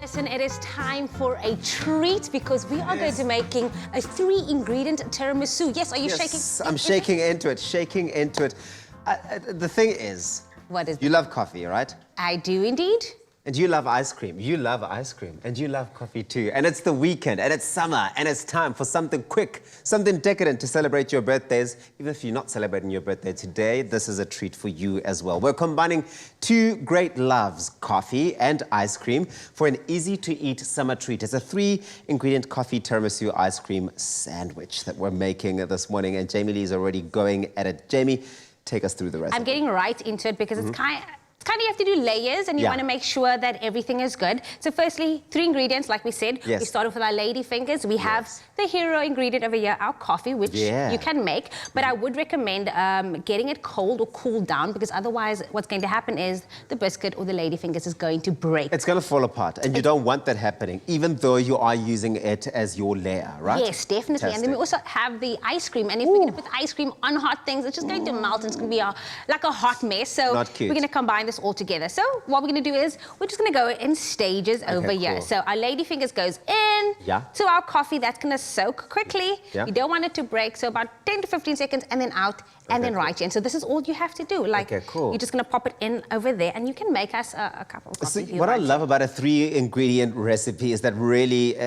Listen, it is time for a treat because we are going to be making a 3-ingredient tiramisu. Yes, are you shaking? Yes, I'm shaking into it, shaking into it. The thing is, What is you love coffee, right? I do indeed. And you love ice cream. You love ice cream. And you love coffee too. And it's the weekend, and it's summer, and it's time for something quick, something decadent to celebrate your birthdays. Even if you're not celebrating your birthday today, this is a treat for you as well. We're combining two great loves, coffee and ice cream, for an easy-to-eat summer treat. It's a 3-ingredient coffee tiramisu ice cream sandwich that we're making this morning. And Jamie Lee is already going at it. Jamie, take us through the recipe. I'm getting right into it because it's kind of you have to do layers and you want to make sure that everything is good. So firstly, 3 ingredients, like we said. Yes. We start off with our lady fingers. We have the hero ingredient over here, our coffee, which you can make. But I would recommend getting it cold or cooled down because otherwise what's going to happen is the biscuit or the lady fingers is going to break. It's going to fall apart and you don't want that happening, even though you are using it as your layer, right? Yes, definitely. Fantastic. And then we also have the ice cream. And if we're going to put ice cream on hot things, it's just going to melt and it's going to be like a hot mess. So Not cute. We're going to combine this all together. So what we're going to do is we're just going to go in stages over here. So our lady fingers goes in to our coffee. That's going to soak quickly. You don't want it to break. So about 10 to 15 seconds and then out and then right in. So this is all you have to do. Like you're just going to pop it in over there and you can make us a cup of coffee. What I love about a 3-ingredient recipe is that really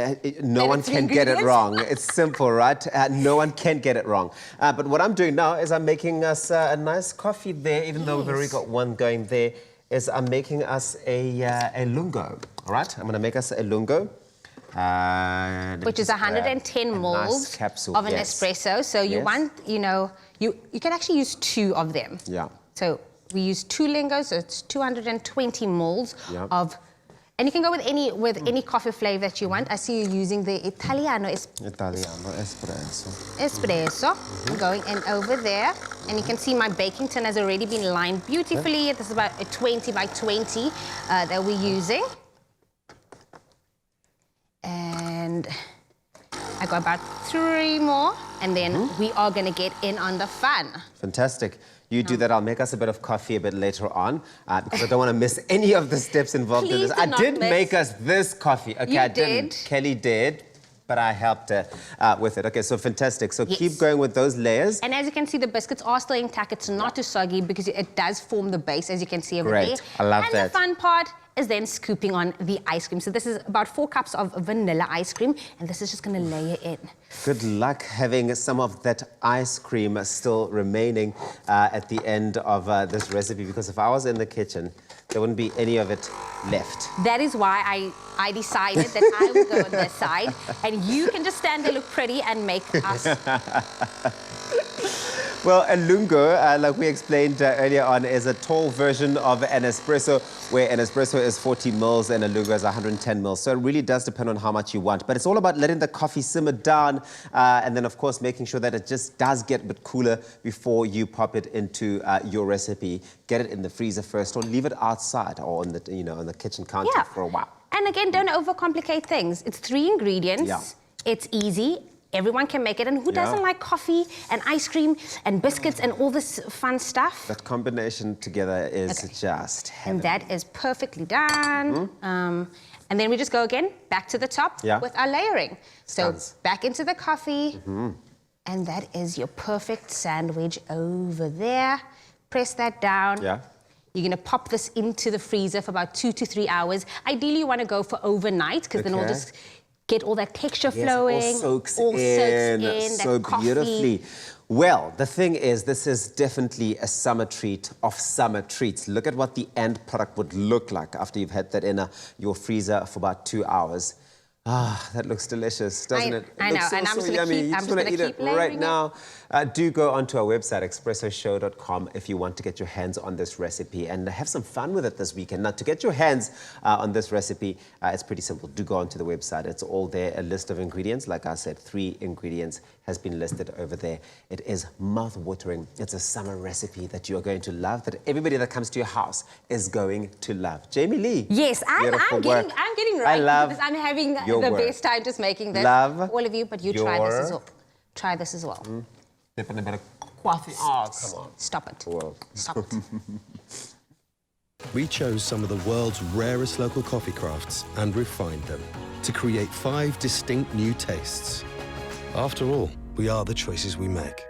no one can get it wrong. It's simple, right? No one can get it wrong. But what I'm doing now is I'm making us a nice coffee there, even though we've already got one going there. I'm making us a lungo, all right? I'm going to make us a lungo. Which is 110 mils of an espresso. So you want, you know, you can actually use 2 of them. Yeah. So we use 2 lingos, so it's 220 mils of, and you can go with any coffee flavor that you want. I see you using the Italiano espresso. Espresso. I'm going in over there. And you can see my baking tin has already been lined beautifully. This is about a 20 by 20 that we're using. And I got about 3 more. And then we are going to get in on the fun. Fantastic. You do that. I'll make us a bit of coffee a bit later on because I don't want to miss any of the steps involved in this. I did make us this coffee. Okay, I didn't. Kelly did. But I helped her with it. Okay, so fantastic. So keep going with those layers. And as you can see, the biscuits are still intact. It's not too soggy because it does form the base, as you can see over there. I love that. And the fun part is then scooping on the ice cream. So this is about 4 cups of vanilla ice cream, and this is just going to layer in. Good luck having some of that ice cream still remaining at the end of this recipe, because if I was in the kitchen, there wouldn't be any of it left. That is why I decided that I would go on this side, and you can just stand there, look pretty, and make us. Well, a lungo, like we explained earlier on, is a tall version of an espresso, where an espresso is 40 mils and a lungo is 110 mils. So it really does depend on how much you want. But it's all about letting the coffee simmer down and then, of course, making sure that it just does get a bit cooler before you pop it into your recipe. Get it in the freezer first or leave it outside or on the, on the kitchen counter for a while. And again, don't overcomplicate things. It's 3 ingredients. It's easy. Everyone can make it. And who doesn't like coffee and ice cream and biscuits and all this fun stuff? That combination together is just heaven. And that is perfectly done. And then we just go again, back to the top with our layering. So back into the coffee. And that is your perfect sandwich over there. Press that down. You're going to pop this into the freezer for about 2 to 3 hours. Ideally, you want to go for overnight because then we'll just get all that texture flowing. It all soaks in so beautifully. Well, the thing is, this is definitely a summer treat of summer treats. Look at what the end product would look like after you've had that in your freezer for about 2 hours. Ah, that looks delicious, doesn't it? I know, and I'm just going to eat it right now. Do go onto our website, expressoshow.com, if you want to get your hands on this recipe and have some fun with it this weekend. Now, to get your hands on this recipe, it's pretty simple. Do go onto the website. It's all there, a list of ingredients. Like I said, 3 ingredients has been listed over there. It is mouth-watering. It's a summer recipe that you are going to love, that everybody that comes to your house is going to love. Jamie Lee. Yes, I'm getting right into this. I'm having the best time just making this. Love all of you, but you try this as well. Try this as well. Dip in a bit of coffee. Oh, come on. Stop it. Well. Stop it. We chose some of the world's rarest local coffee crafts and refined them to create 5 distinct new tastes. After all, we are the choices we make.